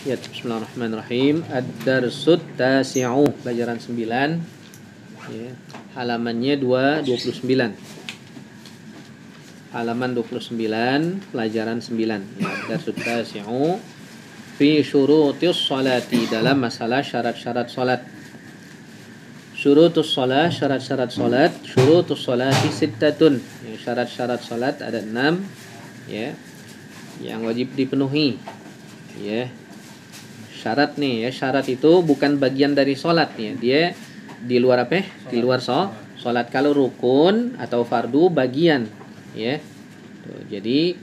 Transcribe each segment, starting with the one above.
Ya, bismillahirrahmanirrahim. Ad-darsut tasi'u, pelajaran 9. Ya, halamannya 29. Halaman 29, pelajaran 9. Ya, ad-darsut tasi'u fi syurutis salati, dalam masalah syarat-syarat salat. Syurutus salat, syarat-syarat salat. Syurutus salati sittatun. Ya, syarat-syarat salat ada 6, ya, yang wajib dipenuhi. Ya. Syarat nih ya, syarat itu bukan bagian dari sholat ya, dia di luar apa? Di luar sholat. Kalau rukun atau fardu bagian ya. Tuh, jadi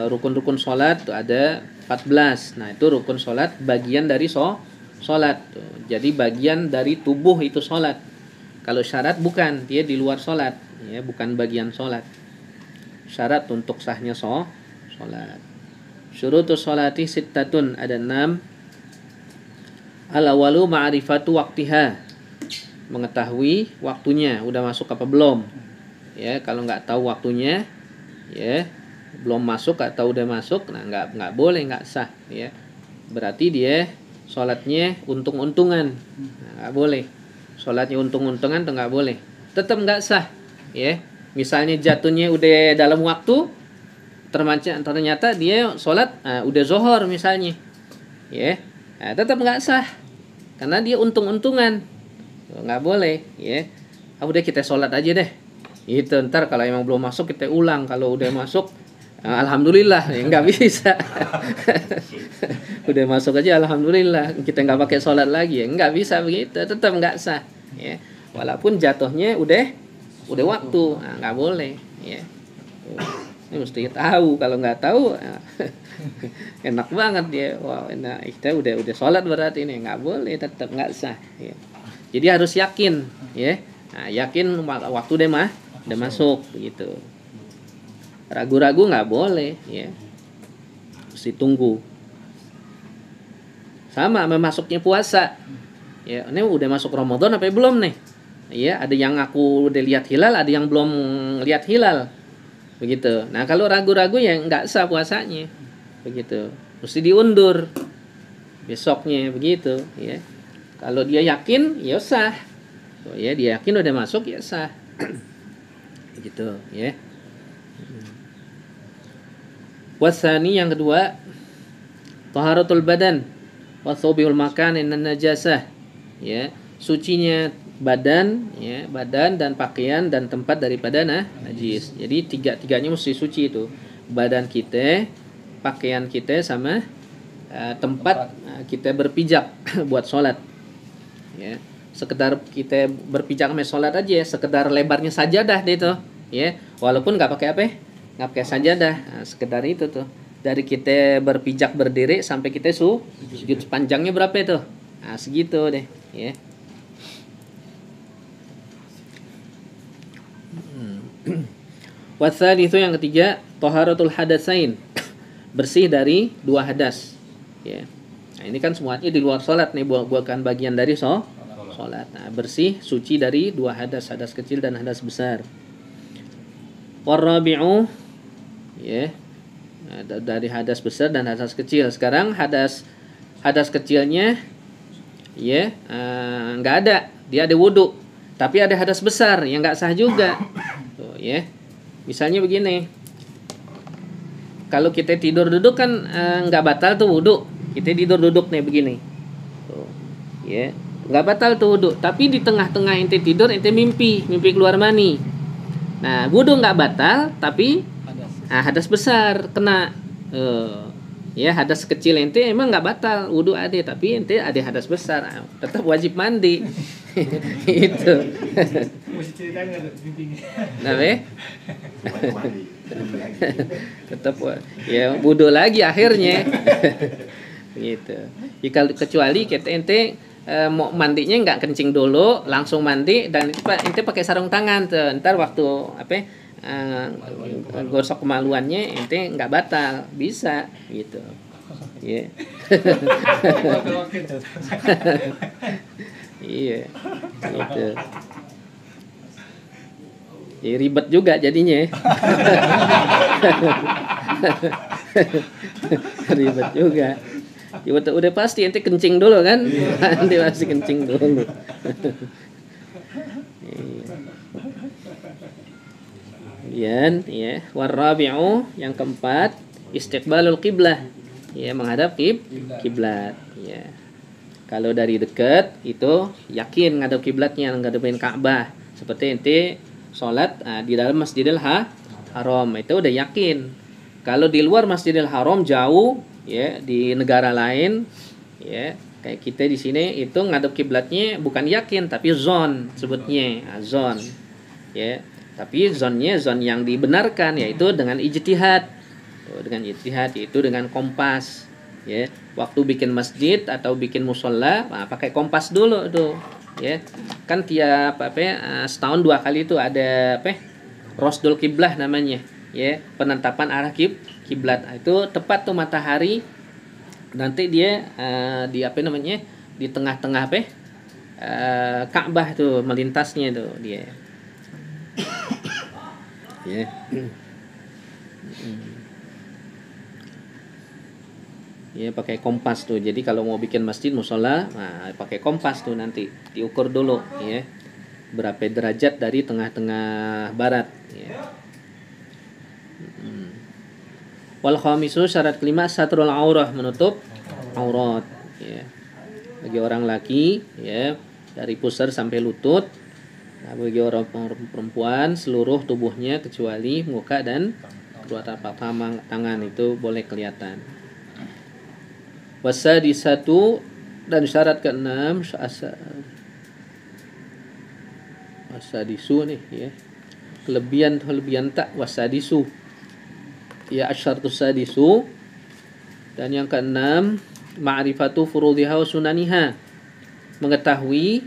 rukun-rukun sholat tuh ada 14. Nah itu rukun sholat bagian dari sholat. Tuh, jadi bagian dari tubuh itu sholat. Kalau syarat bukan, dia di luar sholat ya, bukan bagian sholat. Syarat untuk sahnya sholat. Syurutus sholati sittatun, ada 6. Al-awalu ma'rifatu waktiha, mengetahui waktunya udah masuk apa belum. Ya, kalau nggak tahu waktunya, ya, belum masuk atau udah masuk, nah nggak boleh, nggak sah ya. Berarti dia sholatnya untung-untungan. Nah, nggak boleh. Sholatnya untung-untungan tuh nggak boleh. Tetap nggak sah ya. Misalnya jatuhnya udah dalam waktu, ternyata dia sholat udah zohor misalnya, ya, nah, tetap nggak sah karena dia untung-untungan, nggak boleh, ya. Udah kita sholat aja deh, itu ntar kalau emang belum masuk kita ulang, kalau udah masuk alhamdulillah, ya nggak bisa. Udah masuk aja alhamdulillah, kita nggak pakai sholat lagi, ya nggak bisa begitu, tetap nggak sah, ya. Walaupun jatuhnya udah waktu, nah, nggak boleh, ya. Ini mesti tahu, kalau nggak tahu enak banget dia. Wah, enak, kita udah sholat berarti ini, nggak boleh, tetap nggak sah ya. Jadi harus yakin ya. Nah, yakin waktu udah masuk begitu. Ragu-ragu nggak boleh ya. Mesti tunggu. Sama memasuknya puasa. Ya, ini udah masuk Ramadan apa belum nih? Ya, ada yang aku udah lihat hilal, ada yang belum lihat hilal. Begitu. Nah, kalau ragu-ragu ya nggak sah puasanya. Begitu. Mesti diundur besoknya begitu, ya. Kalau dia yakin, ya sah. Oh, ya, dia yakin udah masuk, ya sah. Begitu, ya. Wasani yang kedua, taharatul badan wa thawbihul makan inan najasah. Ya, sucinya badan, ya, badan dan pakaian dan tempat daripada najis. Jadi tiga-tiganya mesti suci itu. Badan kita, pakaian kita, sama tempat kita berpijak buat sholat. Ya, sekedar kita berpijak sama sholat aja, sekedar lebarnya sajadah deh itu, ya. Walaupun nggak pakai apa? Nggak pakai sajadah, nah, sekedar itu tuh. Dari kita berpijak berdiri sampai kita sujud panjangnya berapa itu? Nah, segitu deh, ya. Wasal itu yang ketiga, taharatul hadatsain, bersih dari dua hadas. Ya. Nah, ini kan semuanya di luar sholat nih, bukan bagian dari sholat. Nah, bersih, suci dari dua hadas, hadas kecil dan hadas besar. Warabi'u, ya, nah, dari hadas besar dan hadas kecil. Sekarang hadas kecilnya, ya, nggak ada, dia ada wudu, tapi ada hadas besar yang nggak sah juga. Tuh, ya. Misalnya begini, kalau kita tidur duduk kan nggak batal tuh wudu. Kita tidur duduk nih begini, tuh, ya, nggak batal tuh wudu. Tapi di tengah-tengah ente tidur, ente mimpi keluar mani. Nah, wudu nggak batal, tapi hadas besar kena. Ya, hadas kecil ente emang nggak batal, wudu ada, tapi ente ada hadas besar, tetap wajib mandi. Itu. Nah, tetap ya wudu lagi akhirnya. Gitu. Jika kecuali kita ente mau mandinya nggak kencing dulu, langsung mandi, dan ente pakai sarung tangan tuh. Ntar waktu gosok kemaluannya ente nggak batal, bisa gitu. Ya. Iya. Gitu. Ya, ribet juga jadinya. Ribet juga. Ya, udah pasti ente kencing dulu kan? Ente pasti kencing dulu. Kemudian ya, warabi'u yang keempat, istiqbalul qiblah. Ya, menghadap kiblat. Ya. Kalau dari dekat itu yakin ngadep kiblatnya, ngadepin Ka'bah. Seperti ente sholat di dalam Masjidil Haram, itu udah yakin. Kalau di luar Masjidil Haram jauh ya, di negara lain ya, kayak kita di sini itu ngadep kiblatnya bukan yakin tapi zon sebutnya, zon. Ya. Tapi zonnya zon yang dibenarkan, yaitu dengan ijtihad. Dengan ijtihad yaitu dengan kompas. Ya, waktu bikin masjid atau bikin musola, pakai kompas dulu tuh. Ya, kan tiap setahun 2 kali itu ada Rosdul Kiblah namanya. Ya, penetapan arah kiblat. Itu tepat tuh matahari. Nanti dia di di tengah-tengah Ka'bah tuh melintasnya tuh dia. Ya. Ya, pakai kompas tuh. Jadi kalau mau bikin masjid musola, pakai kompas tuh nanti diukur dulu ya. Berapa derajat dari tengah-tengah barat ya. Wal khamisu, syarat kelima, satrul aurah, menutup aurat ya. Bagi orang laki ya, dari pusar sampai lutut. Nah, bagi orang perempuan seluruh tubuhnya kecuali muka dan kedua telapak tangan itu boleh kelihatan. Wasadisatu, dan syarat ke-6 wasadisu nih ya. Kelebihan tak wasadisu. Ya, asyartus sadisu. Dan yang ke-6 ma'rifatu furudhiha wa sunaniha. Mengetahui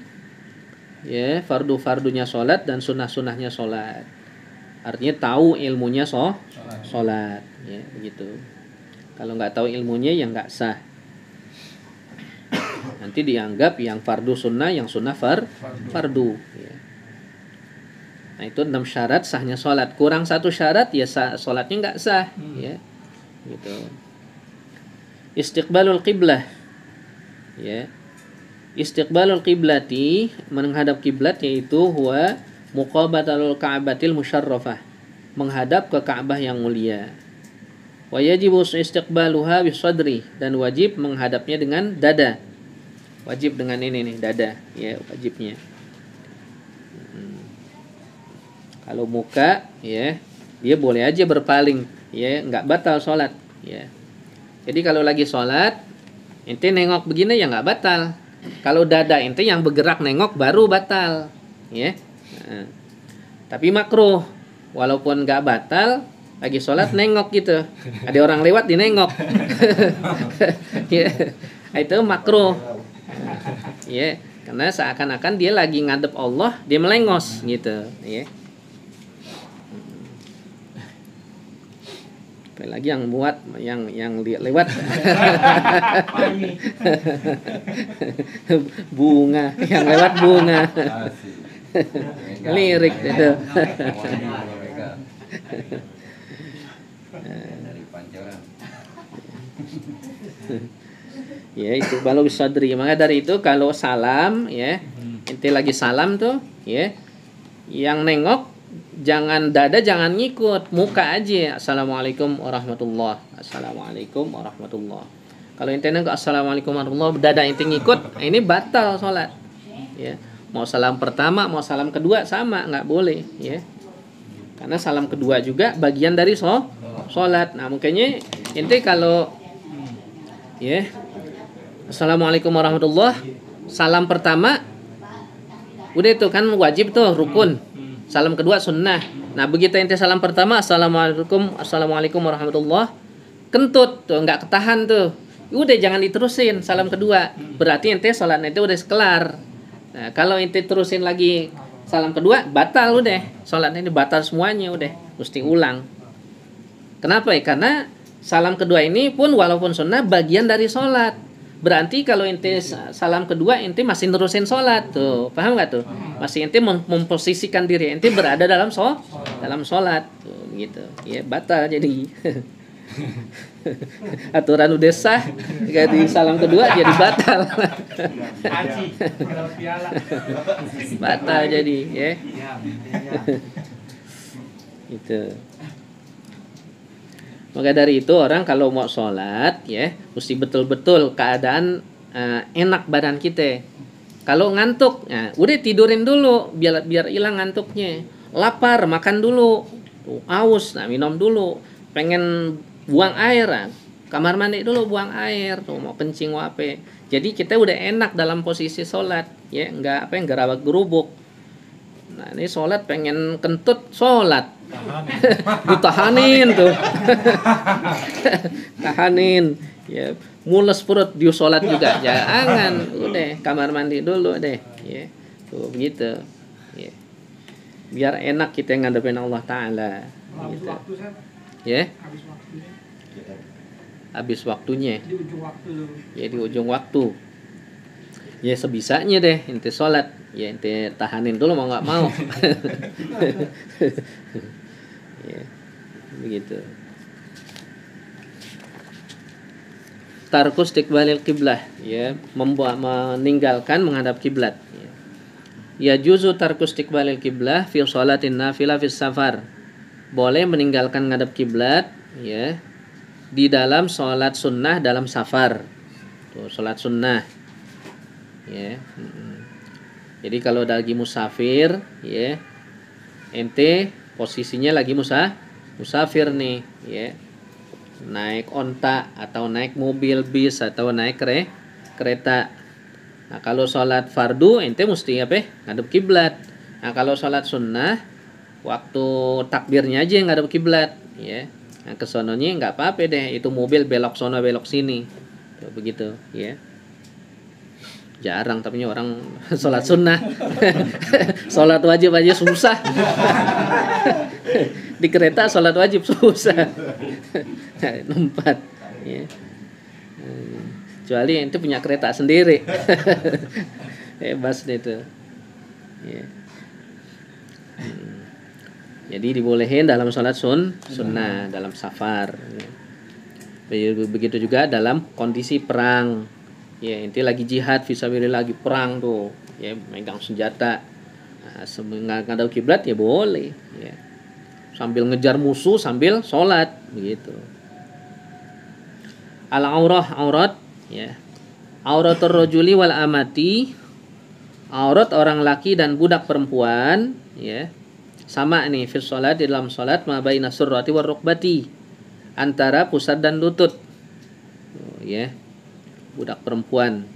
ya fardu-fardunya sholat dan sunnah-sunnahnya sholat. Artinya tahu ilmunya sholat ya, begitu. Kalau nggak tahu ilmunya ya nggak sah. Nanti dianggap yang fardu sunnah, yang sunnah fardu ya. Nah, itu 6 syarat sahnya sholat. Kurang 1 syarat ya sholatnya nggak sah ya, gitu. Istiqbalul qiblah ya. Istiqbalul qiblati, menghadap kiblat, yaitu huwa muqabatalul ka'batil musyarrafah, menghadap ke Ka'bah yang mulia. Wa yajibu istiqbaluha bisadri, dan wajib menghadapnya dengan dada. Wajib dengan ini nih, dada ya, wajibnya. Kalau muka ya, dia boleh aja berpaling ya, nggak batal sholat ya. Jadi kalau lagi sholat ente nengok begini ya nggak batal. Kalau dada ente yang bergerak nengok baru batal ya. Nah, tapi makruh, walaupun nggak batal, lagi sholat nengok gitu, ada orang lewat dinengok. Ya, itu makruh ya, karena seakan-akan dia lagi ngadep Allah, dia melengos gitu ya. Apalagi yang buat yang lewat bunga, yang lewat bunga. Lirik itu. Ya, itu balu bisadri. Maka dari itu kalau salam ya, ente lagi salam tuh ya, yang nengok jangan dada, jangan ngikut, muka aja. Assalamualaikum warahmatullah. Assalamualaikum warahmatullah. Kalau ente nengok assalamualaikum warahmatullah, dada ente ngikut, ini batal sholat ya. Mau salam pertama, mau salam kedua sama, nggak boleh ya. Karena salam kedua juga bagian dari sholat. Nah, makanya ente kalau ya assalamualaikum warahmatullah, salam pertama udah itu kan wajib tuh, rukun. Salam kedua sunnah. Nah, begitu ente salam pertama assalamualaikum warahmatullah, kentut tuh, nggak ketahan tuh, udah jangan diterusin salam kedua, berarti ente salat ente udah kelar. Nah, kalau ente terusin lagi salam kedua, batal udah, salat ini batal semuanya, udah mesti ulang. Kenapa ya? Karena salam kedua ini pun walaupun sunnah bagian dari sholat. Berarti kalau ente salam kedua ente masih nerusin sholat tuh, paham nggak tuh? Masih ente memposisikan diri ente berada dalam sholat tuh, gitu ya, batal jadi. Aturan udah sah, di salam kedua jadi batal. Batal jadi, ya. Itu. Maka dari itu orang kalau mau sholat, ya, mesti betul-betul keadaan enak badan kita. Kalau ngantuk, ya, udah tidurin dulu biar hilang ngantuknya. Lapar, makan dulu. Aus, nah minum dulu. Pengen buang air, nah, kamar mandi dulu buang air. Tuh mau kencing mau apa. Jadi kita udah enak dalam posisi sholat, ya, nggak gerabak gerubuk. Nah ini sholat pengen kentut sholat, ditahanin tuh, tahanin. Ya, mules perut di sholat juga jangan, udah kamar mandi dulu deh, ya, tuh begitu, ya, biar enak kita ngadepin Allah Taala, gitu. Ya, habis waktunya, ya di ujung waktu, ya sebisanya deh ente sholat, ya ente tahanin dulu mau nggak mau, ya, begitu. Tarkus istiqbalil qiblah, ya, meninggalkan menghadap kiblat. Ya juzu tarkus istiqbalil qiblah fi sholatin nafilah fi safar. Boleh meninggalkan menghadap kiblat, ya, di dalam sholat sunnah dalam safar. Tuh, sholat sunnah. Ya. Jadi kalau lagi musafir, ya, ente posisinya lagi musafir nih, ya. Naik onta atau naik mobil bis atau naik kereta. Nah, kalau sholat fardu ente mesti apa? Ngadep kiblat. Nah, kalau sholat sunnah waktu takbirnya aja ngadep kiblat, ya. Nah, kesononya nggak apa-apa deh. Itu mobil belok sono belok sini. Tuh, begitu, ya. Jarang tapi orang sholat sunnah. Sholat wajib aja susah. Di kereta sholat wajib susah. Nempat, ya. Kecuali itu punya kereta sendiri. Bebas deh itu, ya. Jadi dibolehin dalam sholat sunnah dalam safar, ya. Begitu juga dalam kondisi perang, ya, inti lagi jihad fisabilillah, lagi perang tuh, ya, megang senjata, nah, ngadep kiblat ya boleh, ya, sambil ngejar musuh sambil sholat begitu. Aurat, ya, auratur rajuli wal amati, aurat orang laki dan budak perempuan, ya, sama nih fi sholat, di dalam sholat ma baina surrati war rukbati, antara pusat dan lutut, ya, budak perempuan.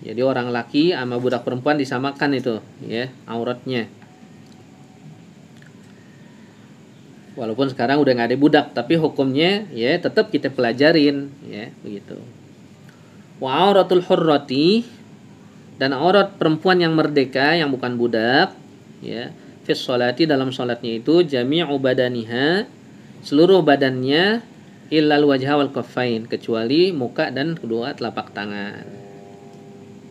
Jadi orang laki sama budak perempuan disamakan itu, ya, auratnya. Walaupun sekarang udah nggak ada budak, tapi hukumnya, ya, tetap kita pelajarin, ya, begitu. Wa auratul hurrati, dan aurat perempuan yang merdeka yang bukan budak, ya, fi sholati dalam sholatnya itu jami'u badaniha, seluruh badannya, illal wajha wal kaffain, kecuali muka dan kedua telapak tangan,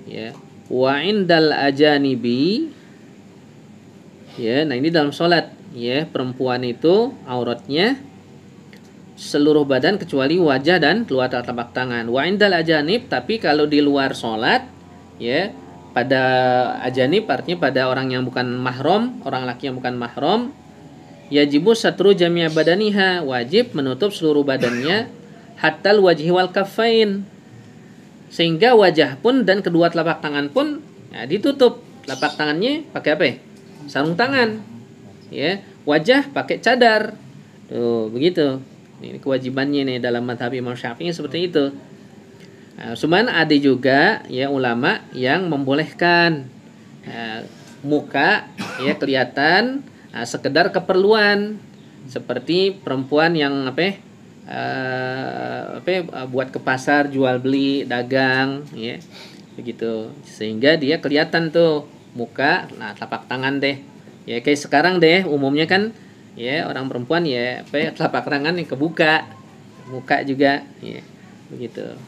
ya. Wa indal ajanibi, ya, nah ini dalam sholat, ya, perempuan itu auratnya seluruh badan kecuali wajah dan keluar telapak tangan. Wa indal ajanib, tapi kalau di luar sholat, ya, pada ajanib artinya pada orang yang bukan mahram, orang laki yang bukan mahram, yajibu satru jami'a badaniha, wajib menutup seluruh badannya, hatal wajhi wal kaffain, sehingga wajah pun dan kedua telapak tangan pun, ya, ditutup. Telapak tangannya pakai apa? Sarung tangan, ya, wajah pakai cadar. Tuh, begitu. Ini kewajibannya nih dalam mazhab Imam Syafi'i seperti itu. Nah, cuman ada juga, ya, ulama yang membolehkan muka, ya, kelihatan sekedar keperluan, seperti perempuan yang buat ke pasar jual beli dagang, ya, begitu, sehingga dia kelihatan tuh muka, nah, telapak tangan deh, ya, kayak sekarang deh umumnya kan, ya, orang perempuan, ya, telapak tangan yang kebuka, muka juga, ya, begitu.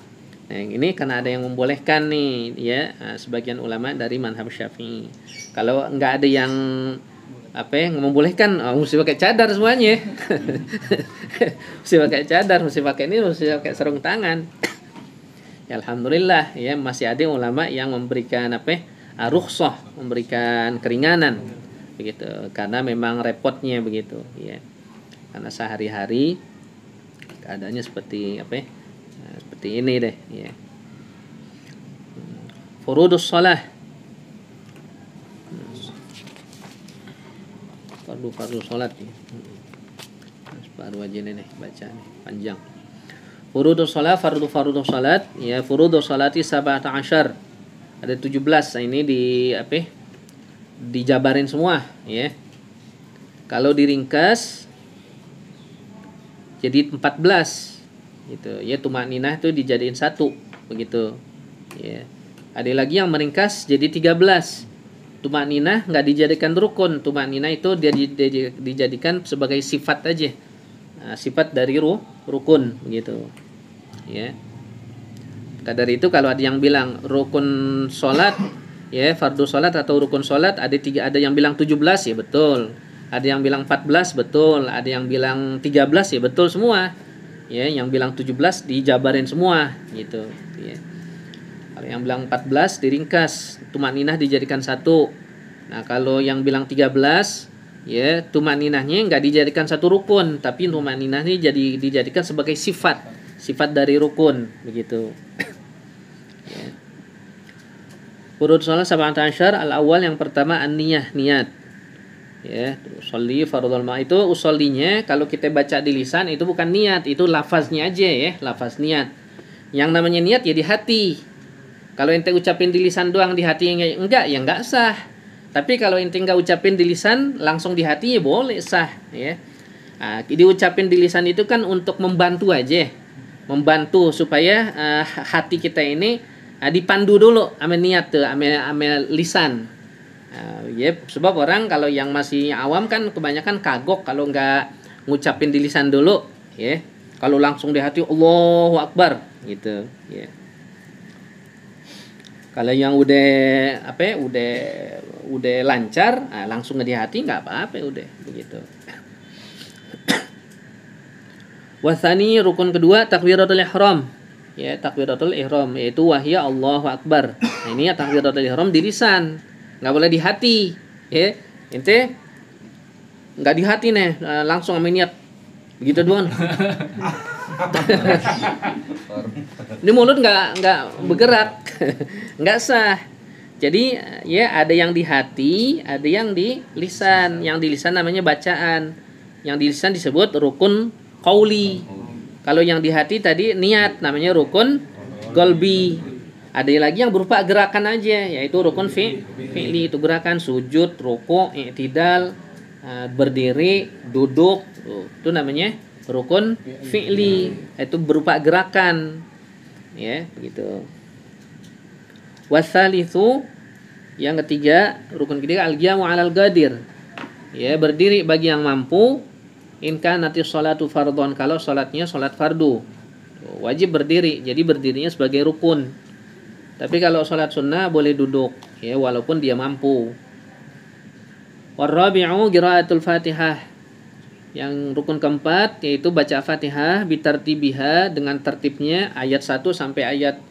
Nah, yang ini karena ada yang membolehkan nih, ya, sebagian ulama dari mazhab Syafi'i. Kalau nggak ada yang membolehkan mesti pakai cadar semuanya. Mesti pakai cadar, mesti pakai ini, mesti pakai sarung tangan. Ya, alhamdulillah ya masih ada ulama yang memberikan rukhsah, memberikan keringanan begitu karena memang repotnya begitu ya. Karena sehari-hari keadaannya seperti seperti ini deh ya. Furudus shalah. Fardu salat nih. Baru aja nih baca nih panjang. Furudus shalah, fardu salat ya, furudus salati 17. Ada 17. Nah, ini dijabarin semua ya. Kalau diringkas jadi 14 gitu ya, tumakninah itu dijadiin 1 begitu ya. Ada lagi yang meringkas jadi 13. Tumakninah nggak dijadikan rukun. Tumakninah itu dia dijadikan sebagai sifat aja. Sifat dari rukun begitu. Ya. Maka dari itu kalau ada yang bilang rukun salat ya, fardu salat atau rukun salat ada yang bilang 17 ya betul. Ada yang bilang 14 betul, ada yang bilang 13 ya betul semua. Ya, yang bilang 17 dijabarin semua gitu ya. Kalau yang bilang 14 diringkas, tumakninah dijadikan 1. Nah, kalau yang bilang 13 ya, tumakninahnya enggak dijadikan 1 rukun, tapi tumakninahnya dijadikan sebagai sifat dari rukun begitu. Ya. Furud shalah 17 al-awwal yang pertama an-niyah, niat. Ya, usolli fardhul ma itu usollinya kalau kita baca di lisan itu bukan niat, itu lafaznya aja ya, lafaz niat. Yang namanya niat ya di hati. Kalau ente ucapin di lisan doang, di hati enggak, ya enggak sah. Tapi kalau ente enggak ucapin di lisan, langsung di hati ya boleh sah ya. Nah, diucapin di lisan itu kan untuk membantu aja. Membantu supaya hati kita ini dipandu dulu ame niat tuh, ame lisan. Sebab orang kalau yang masih awam kan kebanyakan kagok kalau enggak ngucapin di lisan dulu ya. Kalau langsung di hati Allahu Akbar gitu ya. Kalau yang udah lancar, langsung di hati nggak apa-apa udah begitu. Wasani rukun kedua takbiratul ihram. Ya, takbiratul ihram yaitu wahya Allahu Akbar. Nah, ini ya takbiratul ihram di lisan, nggak boleh di hati. Ya, ente nggak di hati nih, langsung sama niat begitu doang. Di mulut nggak bergerak, nggak sah. Jadi ya ada yang di hati, ada yang di lisan. Yang di lisan namanya bacaan, yang di lisan disebut rukun qauli. Kalau yang di hati tadi niat namanya rukun qalbi. Ada lagi yang berupa gerakan aja, yaitu rukun fi'li, itu gerakan sujud, ruku', i'tidal, berdiri, duduk, itu namanya rukun fi'li, itu berupa gerakan ya begitu. Wasalitsu yang ketiga, rukun ketiga al-qiyamu 'alal qadir. Ya, berdiri bagi yang mampu. In kanati sholatu fardhon, kalau salatnya salat fardu. Wajib berdiri, jadi berdirinya sebagai rukun. Tapi kalau salat sunnah boleh duduk ya walaupun dia mampu. Warabi'u qiraatul Fatihah. Yang rukun keempat yaitu baca Fatihah bitartibiha, dengan tertibnya ayat 1 sampai ayat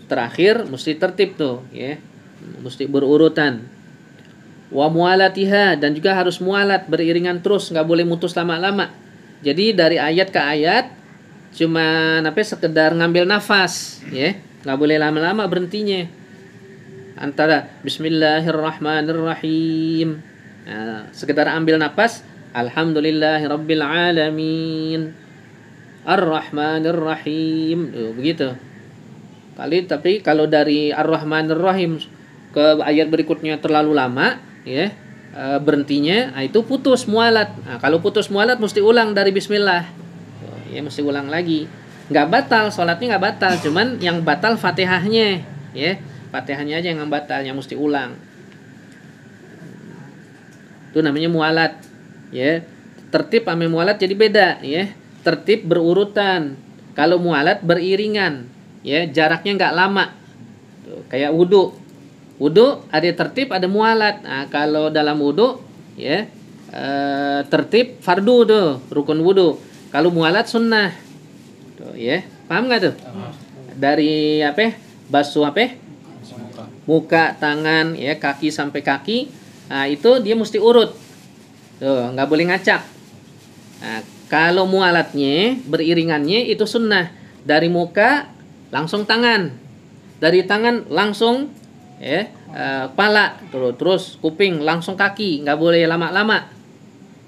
terakhir mesti tertib tuh ya. Mesti berurutan. Wa mualatiha, dan juga harus mualat, beriringan terus, enggak boleh mutus lama-lama. Jadi dari ayat ke ayat cuma sekedar ngambil nafas ya. Enggak boleh lama-lama berhentinya. Antara bismillahirrahmanirrahim. Nah, sekedar ambil nafas. Alhamdulillahirabbil alamin. Ar-Rahmanir-Rahim. Begitu. Tapi kalau dari Ar-Rahmanir-Rahim ke ayat berikutnya terlalu lama, ya, berhentinya, itu putus mualat. Nah, kalau putus mualat mesti ulang dari bismillah. Ya, mesti ulang lagi. Enggak batal, salatnya enggak batal, cuman yang batal Fatihahnya, ya. Fatihahnya aja yang batal, yang mesti ulang. Itu namanya mualat. Ya, tertib sama mualat jadi beda ya. Tertib berurutan. Kalau mualat beriringan, ya, jaraknya enggak lama. Tuh, kayak wudu. Wudu ada tertib, ada mualat. Nah, kalau dalam wudu ya. Tertib fardu tuh, rukun wudu. Kalau mualat sunnah. Tuh, ya. Paham nggak tuh? Dari apa? Basuh apa? Muka, tangan, ya, kaki sampai kaki. Nah, itu dia mesti urut. Tuh, nggak boleh ngacak. Nah, kalau mualatnya beriringannya itu sunnah. Dari muka langsung tangan. Dari tangan langsung ya, kepala, terus kuping, langsung kaki, nggak boleh lama-lama.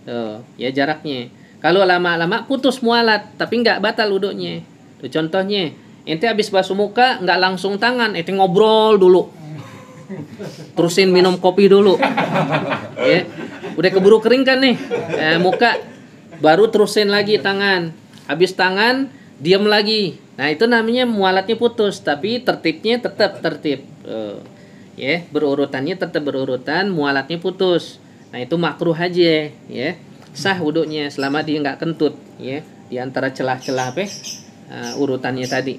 Tuh, ya jaraknya. Kalau lama-lama putus mualat, tapi nggak batal wudunya. Tuh contohnya, ente habis basuh muka nggak langsung tangan, ente ngobrol dulu. Terusin minum kopi dulu. Ya. Udah keburu kering kan nih. Muka baru terusin lagi tangan. Habis tangan diam lagi. Nah, itu namanya mualatnya putus, tapi tertibnya tetap tertib. Ya, berurutannya tetap berurutan, mualatnya putus. Nah, itu makruh aja, ya. Sah wudunya selama dia nggak kentut, ya, di antara celah-celah apa? Urutannya tadi.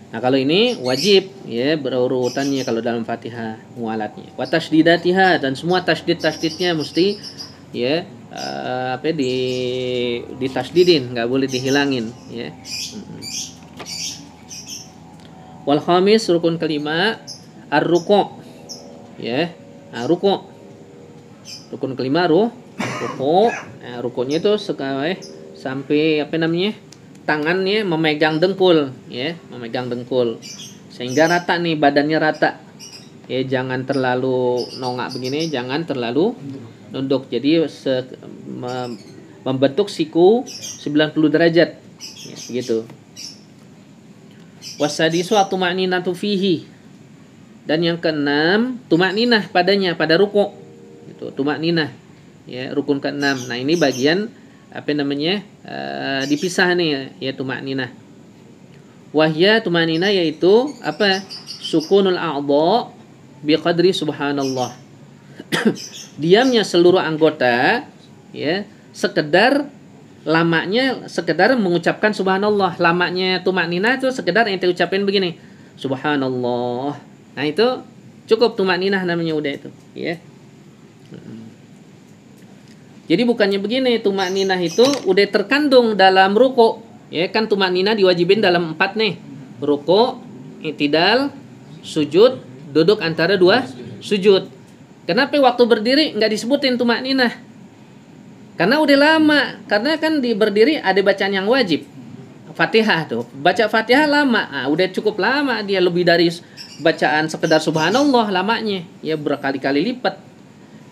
Nah, kalau ini wajib, ya, berurutannya kalau dalam Fatihah mualatnya. Wa tasydidatiha, dan semua tasydid-tasydidnya mesti ya ditasdidin, nggak boleh dihilangin, ya. Wal khamis, rukun kelima, ar-ruku', ya. Nah, ruku'. Rukun kelima ruku'. Nah, ruku'nya itu sampai apa namanya? Tangannya memegang dengkul, ya, memegang dengkul. Sehingga rata nih, badannya rata. Ya, jangan terlalu nongak begini, jangan terlalu nunduk. Jadi membentuk siku 90 derajat. Ya, begitu. Wasadisu atumaninatu fihi. Dan yang keenam, tumakninah padanya, pada ruku'. Itu tumakninah. Ya, rukun keenam. Nah, ini bagian apa namanya? Dipisah nih, ya, tumakninah. Wahya tumakninah yaitu apa? Sukunul a'dha biqadri subhanallah. Diamnya seluruh anggota, ya, sekedar lamanya, sekedar mengucapkan subhanallah. Lamanya tumakninah itu sekedar ente ucapin begini, subhanallah. Nah, itu cukup tumakninah namanya, udah itu, ya. Jadi bukannya begini, tumakninah itu udah terkandung dalam ruku', ya kan. Tumakninah diwajibin dalam 4 nih. Ruku', i'tidal, sujud, duduk antara dua sujud. Kenapa waktu berdiri nggak disebutin tumakninah? Karena udah lama. Karena kan di berdiri ada bacaan yang wajib. Fatihah tuh. Baca Fatihah lama. Nah, udah cukup lama, dia lebih dari bacaan sekedar subhanallah lamanya. Ya, berkali-kali lipat.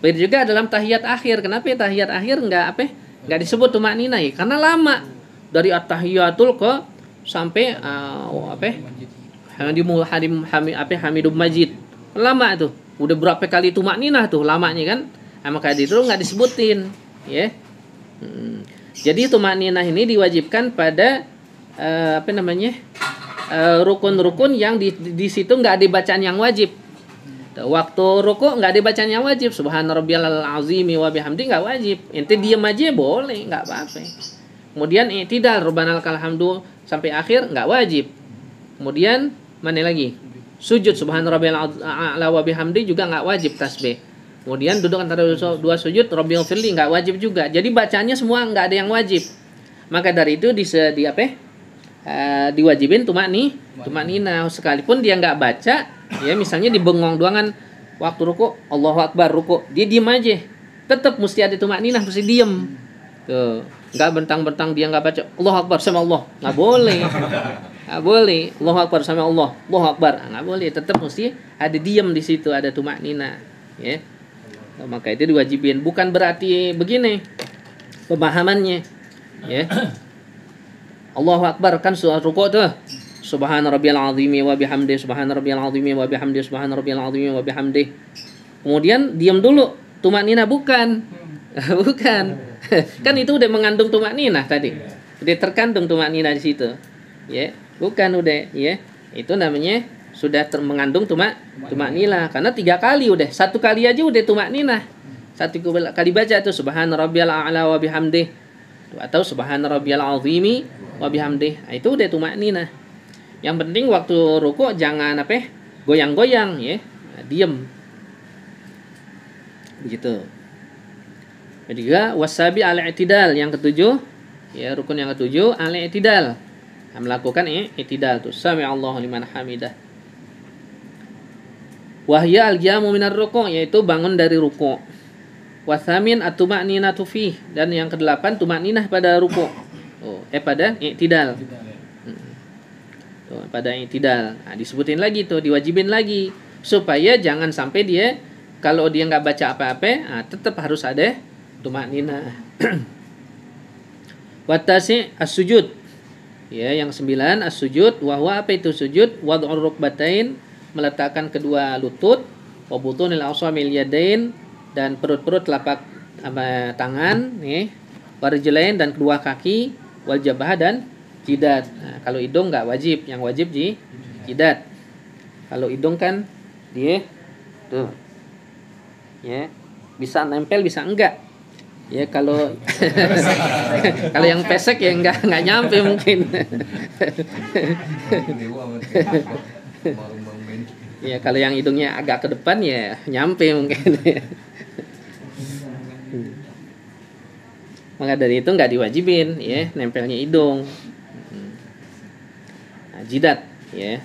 Begitu juga dalam tahiyat akhir. Kenapa tahiyat akhir nggak disebut tumakninah? Ya, karena lama. Dari at-tahiyatul ke sampai Hamidum Majid. Lama tuh. Udah berapa kali tumakninah tuh lamanya kan? Maka itu nggak disebutin, ya. Jadi tumakninah ini diwajibkan pada rukun-rukun yang di situ nggak ada bacaan yang wajib. Waktu ruku' nggak ada bacaan yang wajib. Subhanarabbiyal azimi wa bihamdi nggak wajib. Ente diam aja boleh, nggak apa-apa. Kemudian i'tidal, Rabbana lakal hamdu sampai akhir nggak wajib. Kemudian mana lagi? Sujud subhanarabbiyal a'la wa bihamdi juga nggak wajib tasbih. Kemudian duduk antara dua sujud Rabbil firli nggak wajib juga. Jadi bacaannya semua nggak ada yang wajib. Maka dari itu diwajibin tumakninah. Sekalipun dia nggak baca, ya, misalnya di bengong doangan waktu ruku', Allahu Akbar, ruku', dia diem aja. Tetap mesti ada tumakninah, mesti diem. Tuh, nggak bentang-bentang dia nggak baca Allahu Akbar sama Allah, nggak boleh. Nggak boleh. Allahu Akbar sama Allah, Allahu Akbar, nggak boleh. Tetap mesti ada diem di situ, ada tumakninah, ya. Nah, maka itu diwajibin. Bukan berarti begini pemahamannya, ya. Allahu Akbar kan surah ruku' tuh. Subhana rabbiyal azimi wa bihamdi, subhana rabbiyal azimi wa bihamdi, subhana rabbiyal azimi wa bihamdi. Kemudian diam dulu, tumakninah bukan. Bukan. Kan itu udah mengandung tumakninah tadi. Udah terkandung tumakninah di situ. Ya, bukan udah, ya. Itu namanya sudah mengandung tumakninah karena 3 kali udah. 1 kali aja udah tumakninah. 1 kali baca tuh subhana rabbiyal a'la wa bihamdi atau subhana rabbiyal azimi wa bihamdi. Nah, itu udah tumakninah. Yang penting waktu ruku' jangan goyang-goyang, ya. Nah, diem. Begitu. Ketiga, wasabi al-i'tidal, yang ketujuh, ya rukun yang ketujuh al-i'tidal. Melakukan i'tidal tuh, sami Allahu liman hamidah. Wahya al-qiyamu minar ruku', yaitu bangun dari ruku'. Wathamin at-tuma'ninatu fih, dan yang kedelapan tuma'ninah pada ruku'. Pada i'tidal. Pada i'tidal. Nah, disebutin lagi tuh, diwajibin lagi supaya jangan sampai dia kalau dia nggak baca apa-apa, tetap harus ada tuma'ninah. Watasi as-sujud. Ya, yang 9 as-sujud, wahwa apa itu sujud? Wad'ur rukbatain, meletakkan kedua lutut, wa butunil awsamil yadain, dan perut-perut telapak tangan, nih, warijlain, dan kedua kaki, wal jabhah, dan jidat. Nah, kalau hidung nggak wajib, yang wajib di jidat. Kalau hidung kan dia tuh, ya bisa nempel bisa enggak. Ya kalau kalau yang pesek ya nggak nyampe mungkin. Ya kalau yang hidungnya agak ke depan ya nyampe mungkin. Maka dari itu nggak diwajibin ya nempelnya hidung. Nah, jidat ya.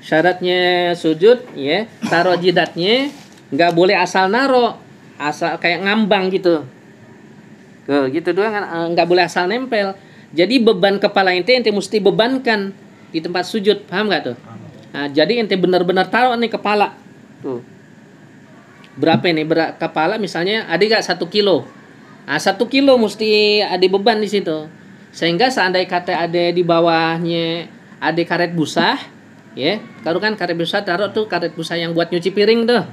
Syaratnya sujud ya, taruh jidatnya nggak boleh asal naro, asal kayak ngambang gitu. Gitu doang kan, nggak boleh asal nempel. Jadi beban kepala ente mesti bebankan di tempat sujud, paham nggak tuh? Nah, jadi ente benar-benar taruh nih kepala tuh. Berapa nih kepala misalnya ada nggak 1 kilo? Nah, 1 kilo mesti ada beban di situ. Sehingga seandainya kata ada di bawahnya ada karet busa, ya, kalau kan karet busa taruh tuh karet busa yang buat nyuci piring tuh.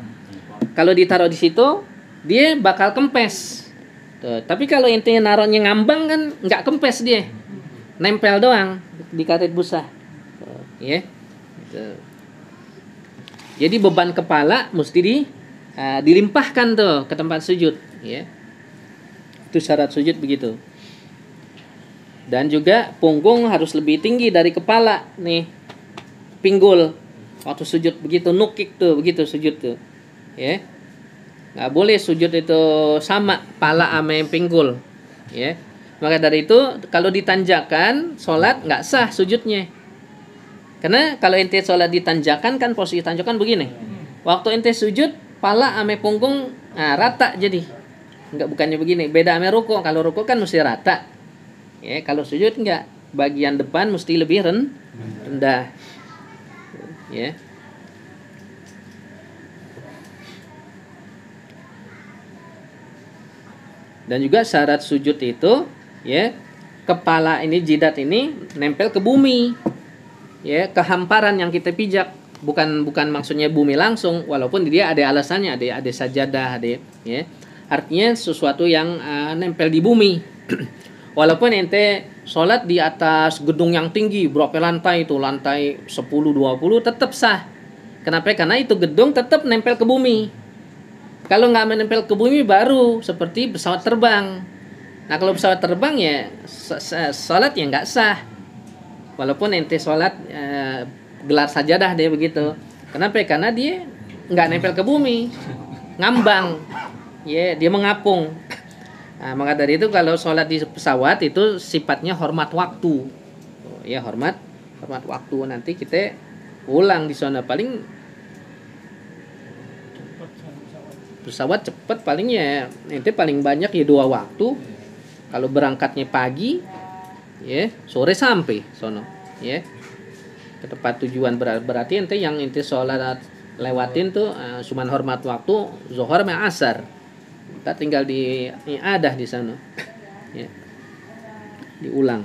Kalau ditaruh di situ, dia bakal kempes. Tuh, tapi kalau intinya naruhnya ngambang kan nggak kempes dia, nempel doang di karet busa, ya. Tuh. Jadi beban kepala mesti dilimpahkan tuh ke tempat sujud, ya. Itu syarat sujud begitu. Dan juga punggung harus lebih tinggi dari kepala, nih, pinggul waktu sujud begitu, nukik tuh begitu sujud tuh, ya. Nggak boleh sujud itu sama pala sama pinggul, ya. Maka dari itu kalau ditanjakan sholat nggak sah sujudnya, karena kalau ente sholat ditanjakan kan posisi tanjakan begini, waktu ente sujud pala sama punggung rata, jadi bukannya begini, beda sama ruku. Kalau ruku kan mesti rata, ya. Kalau sujud nggak, bagian depan mesti lebih rendah, ya. Dan juga syarat sujud itu, ya, kepala ini, jidat ini nempel ke bumi, ya, ke hamparan yang kita pijak, bukan maksudnya bumi langsung, walaupun dia ada alasannya, ada sajadah, ada, ya, artinya sesuatu yang nempel di bumi. Walaupun ente sholat di atas gedung yang tinggi, berapa lantai itu, lantai 10-20, tetap sah. Kenapa? Karena itu gedung tetap nempel ke bumi. Kalau nggak menempel ke bumi baru seperti pesawat terbang. Nah, kalau pesawat terbang ya sholat ya nggak sah. Walaupun ente sholat gelar sajadah dia begitu. Kenapa? Karena dia nggak nempel ke bumi, ngambang, ya, dia mengapung. Nah, maka dari itu kalau sholat di pesawat itu sifatnya hormat waktu, ya, hormat waktu. Nanti kita ulang di sana, paling pesawat cepat palingnya ente paling banyak ya 2 waktu. Kalau berangkatnya pagi, ya, sore sampai sono, ya, ke tempat tujuan. Berarti ente yang ente sholat lewatin tuh cuman hormat waktu zuhur sama asar. Kita tinggal di iadah di sana, ya, diulang.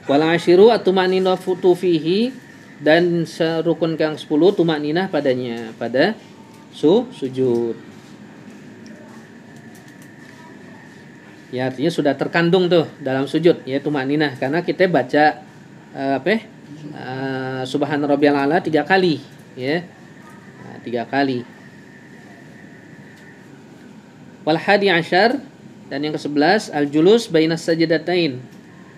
Wal asyiru at-tumaninatu fihi, dan rukun yang 10 tumakninah padanya, pada sujud. Ya, artinya sudah terkandung tuh dalam sujud, ya, tumakninah, karena kita baca subhana rabbiyal a'la 3 kali, ya. Nah, 3 kali. Wal hadi asyar, dan yang ke-11 al julus bainas sajdatain,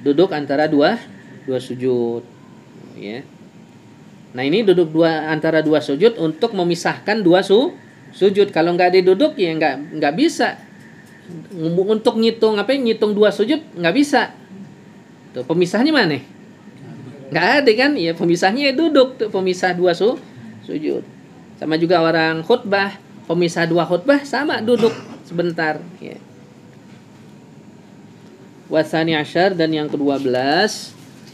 duduk antara dua sujud, ya. Nah, ini duduk antara 2 sujud untuk memisahkan 2 sujud. Kalau nggak diduduk ya nggak bisa. Untuk ngitung ngitung 2 sujud nggak bisa. Tuh pemisahnya mana? Nggak ada kan? Ya pemisahnya duduk tuh, pemisah 2 sujud. Sama juga orang khutbah, pemisah 2 khutbah sama duduk sebentar. Ya. Wasani asyar, dan yang ke-12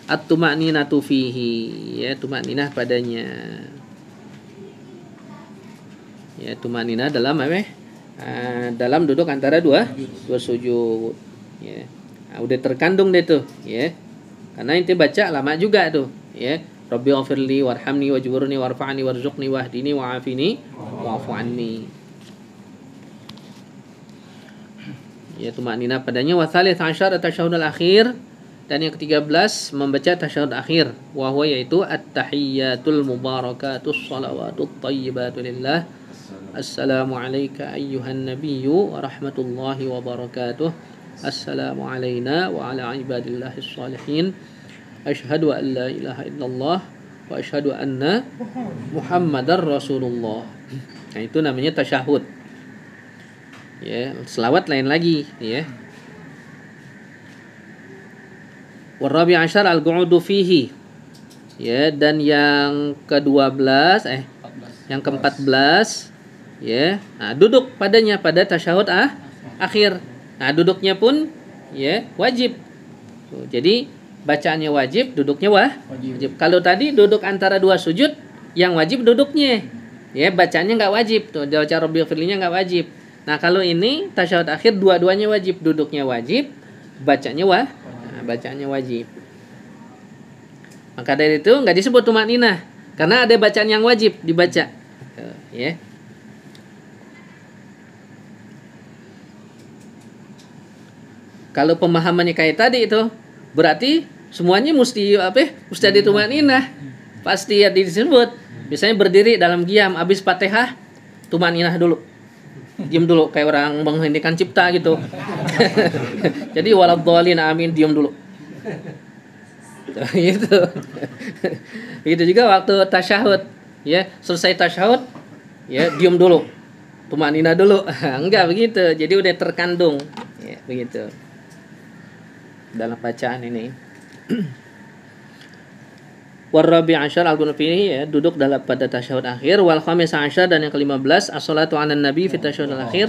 at-tuma'ninatu fihi, ya tuma'ninah padanya. Ya tuma'ninah dalam apa? Dalam duduk antara dua sujud. Ya. Nah, udah terkandung deh tuh, ya. Karena inti baca lama juga tuh, ya. Rabbi ghafirli warhamni wajburni warfa'ni warzuqni wahdini wa'afini wa'fu anni. Ya tuma'ninah padanya. Wa tsalits asyar at-tasyahud al-akhir, dan yang ke-13 membaca tasyahud akhir, wa huwa yaitu at-tahiyyatul mubarakatus shalawatut thayyibatu lillah. Assalamu alayka ayyuhan nabiyyu wa rahmatullahi wa barakatuh. Assalamu alayna wa ala ibadillahis shalihin. Asyhadu an la ilaha illallah wa asyhadu anna Muhammadar Rasulullah. Nah, itu namanya tasyahud. Ya, selawat lain lagi, ya. Warabi asyar al-qu'udu fihi. Ya, dan yang ke-12 yang ke-14, ya. Nah, duduk padanya pada tasyahud akhir. Nah, duduknya pun ya wajib. Tuh, jadi bacaannya wajib, duduknya wajib. Kalau tadi duduk antara 2 sujud, yang wajib duduknya. Ya, bacaannya enggak wajib. Tuh, baca Rabbil firlinya enggak wajib. Nah, kalau ini tasyahud akhir dua-duanya wajib, duduknya wajib, bacanya bacaannya wajib. Maka dari itu enggak disebut tuma'ninah karena ada bacaan yang wajib dibaca. Tuh, ya. Kalau pemahamannya kayak tadi itu, berarti semuanya mesti Mesti ada tuma'ninah. Pasti ya disebut. Misalnya berdiri dalam qiyam, habis Fatihah, tuma'ninah dulu. Diam dulu kayak orang mengheningkan cipta gitu. Jadi waladhdallin amin, diam dulu. Gitu. Begitu juga waktu tasyahud, ya, selesai tasyahud, ya, diam dulu. Tuma'ninah dulu. Enggak begitu. Jadi udah terkandung, ya, begitu. Dalam bacaan ini. Warabi asyar al-qunut fihi, ya, duduk dalam pada tasyahud akhir. Wal khamis asyar, dan yang ke-15 as-salatu 'alan nabi fi tasyahud al-akhir,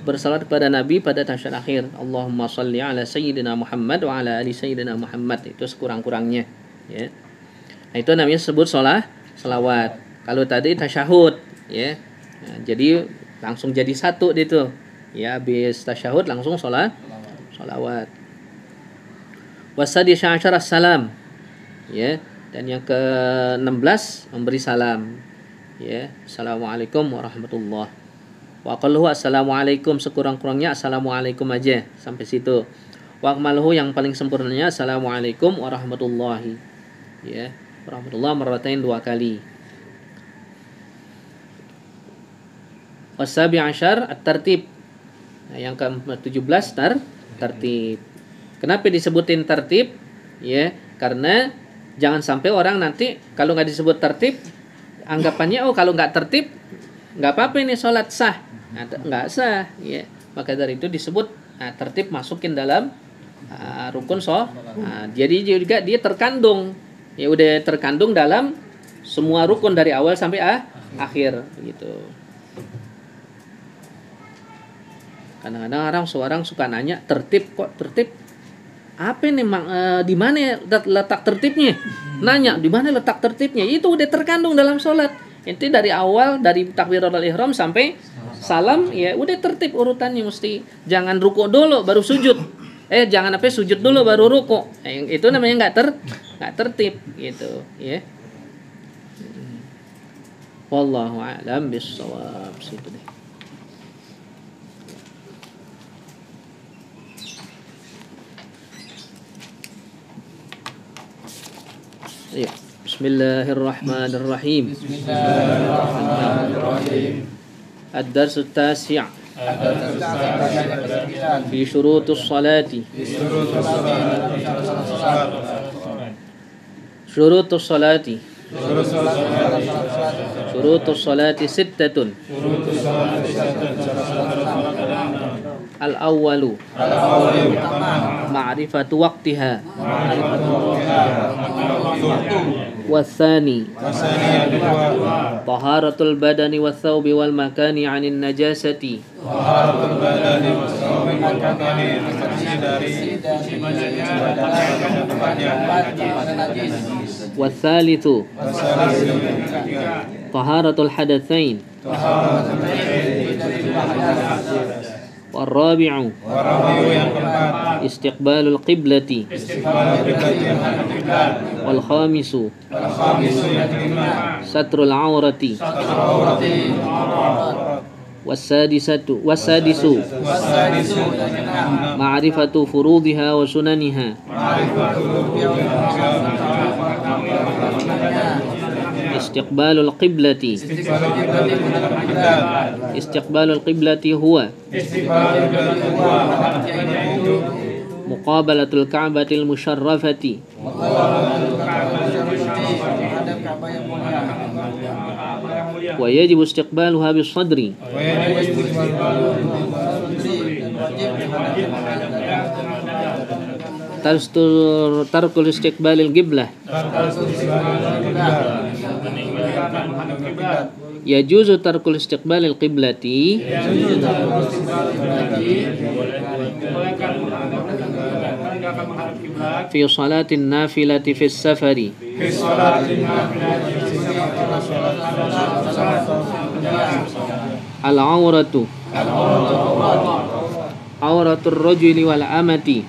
bersalat kepada nabi pada tasyahud akhir. Allahumma shalli ala sayyidina Muhammad wa ala ali sayyidina Muhammad. Itu sekurang-kurangnya, ya. Nah, itu namanya sebut selawat. Kalau tadi tasyahud, ya. Nah, jadi langsung jadi satu itu. Ya, habis tasyahud langsung sholawat. Wasadi asyar as-salam, ya. Dan yang ke-16 memberi salam, ya. Assalamualaikum warahmatullahi. Wa aqalluhu assalamualaikum, sekurang-kurangnya assalamualaikum aja sampai situ. Wa akmaluhu, yang paling sempurnanya assalamualaikum warahmatullahi, ya. Warahmatullahi marratain 2 kali. Wasabi asyar at-tartib. Nah, yang ke-17 tertib. Kenapa disebutin tertib? Ya, karena jangan sampai orang nanti kalau nggak disebut tertib, anggapannya kalau nggak tertib nggak apa-apa ini sholat sah. Nah, nggak sah, ya. Maka dari itu disebut tertib, masukin dalam rukun jadi juga dia terkandung, ya, udah terkandung dalam semua rukun dari awal sampai akhir, gitu. Kadang-kadang orang suka nanya, tertib kok tertib? Apa nih di mana letak tertibnya? Nanya di mana letak tertibnya? Itu udah terkandung dalam sholat. Itu dari awal, dari takbiratul ihram sampai salam, ya udah tertib urutannya. Mesti jangan ruku dulu baru sujud. Jangan sujud dulu baru ruku. Itu namanya nggak tertib, gitu, ya. Wallahu a'lam bishawab. Situ deh. Ya. Bismillahirrahmanirrahim. Ad-darsu at-tasi' fi syurutus salati. Syurutus salati. Syurutus salati sittatun. Al-awwalu ma'rifatu waqtiha. Wathani taharatul badani wathawbi wal makani 'anil najasati. Wathalithu taharatul hadatsain. Warabi'u istiqbalul qiblati. Wal khamisu satrul aurati. Wasadisu ma'rifatu furudiha wa sunaniha. Istiqbalul qiblati. Istiqbalul qiblati huwa muqabalatul ka'batil musyarrafati. Wa yajibu istiqbaluha bis sadri. Tarkul istiqbalil qiblah. Yajuzu tarkul istiqbalil qiblati fi salatin nafilati fi safari. Al-awratu awratur rajuli wal amati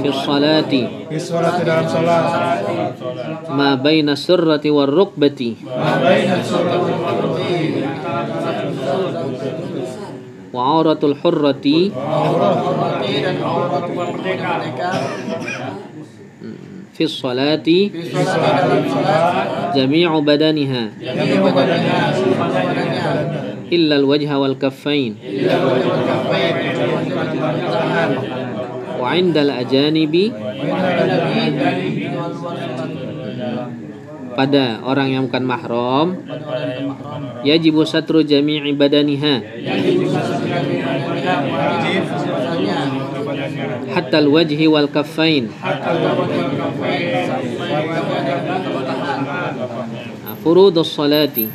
fi salati dalam salat ma baina sirrati war rukbati. Wa auratul hurrati fi salati jami'u badaniha illa al-wajha wal kaffain. Wa 'inda al-ajanibi pada orang yang bukan mahram yajibu satru jami'i badaniha hatta al-wajhi wal kaffain. Furudus salati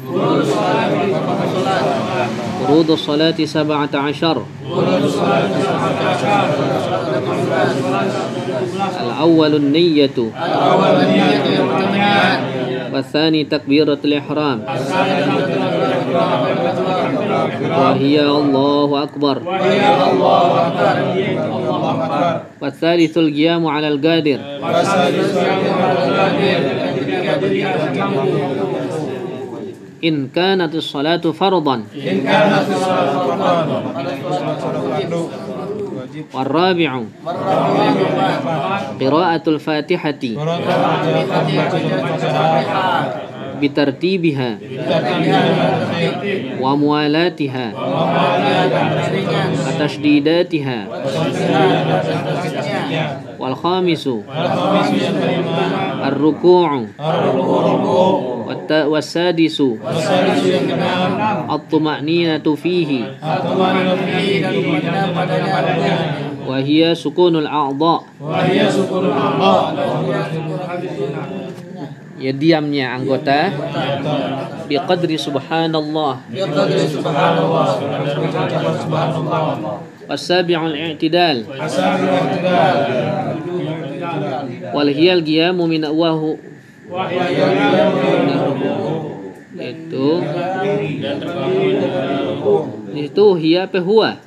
17. Al-awwalun niyyatu والثاني تكبيرة الإحرام وهي الله أكبر والثالث القيام على القادر إن كانت الصلاة فرضا. والرابع قراءة الفاتحة بترتيبها وموالاتها وتشديداتها. والخامس الركوع والسادس الطمأنينة فيه وهي سكون الأعضاء. Ya diamnya anggota biqadri subhanallah. Wasabi'ul i'tidal wal hiyal qiyamu min wahu itu hiya apa huwa?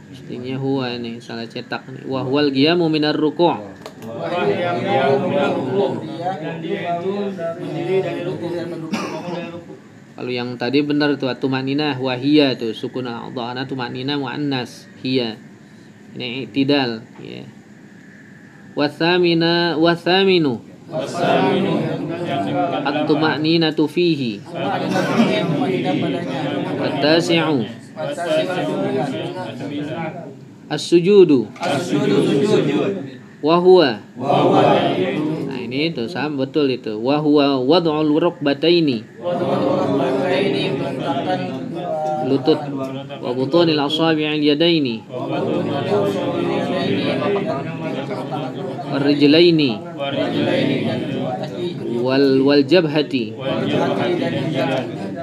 Mestinya huwa ini salah cetak nih. Wa huwal qiyamu minar ruku'. Kalau yang tadi benar tuh tumaninah wahia tuh sukun adhana tumaninah muannas hiya. Ini i'tidal ya. Wathaminu at-tuma'ninatu fihi. Wattasi'u As-sujudu. Wa huwa. yaitu Nah, ini itu sama betul itu. Wa huwa wad'ul rukbataini. Lutut. Wa butunil asabi'il yadaini. Wal rijlaini. Wal jabhati.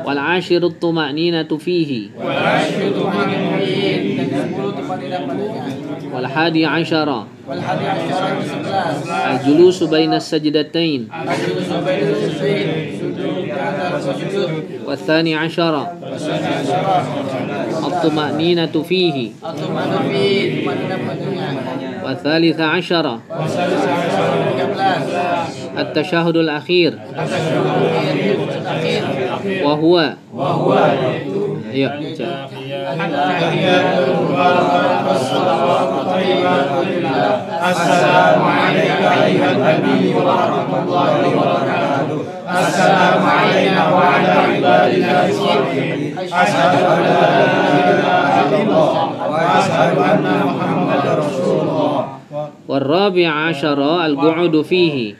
Wal ashirut tuma'ninatu fihi. Wal hadi ashara. Al julusu baina sajdatain. Wal thani ashara. At-tuma'ninatu fihi. Wal thalitha ashara. At-tashahudul akhir. Wa huwa. Ayo. Assalamu alayka ayyuhan nabiy wa rahmatullahi wa barakatuh. Assalamu alayna wa ala ibadillah sholihin. Asyhadu an la ilaha illallah wa asyhadu anna Muhammadar Rasulullah. Wal-rabi' asyara al-qu'udu fihi.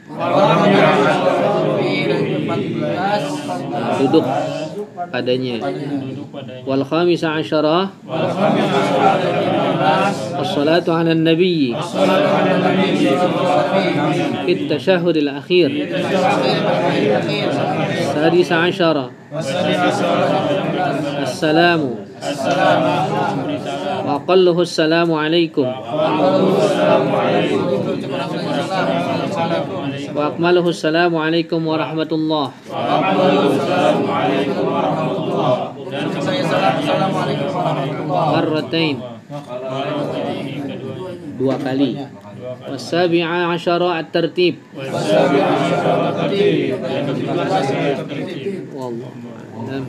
Duduk padanya. Wal khamis asyara as-salatu 'ala an-nabiy fi at-tashahhud al-akhir. Sadis asyara as-salamu wa aqalluhu as-salamu alaikum wa akmaluhu as-salamu alaikum wa rahmatullah. Marratain, dua kali. Wasabi'a asyara at-tartib. Wallahu a'lam.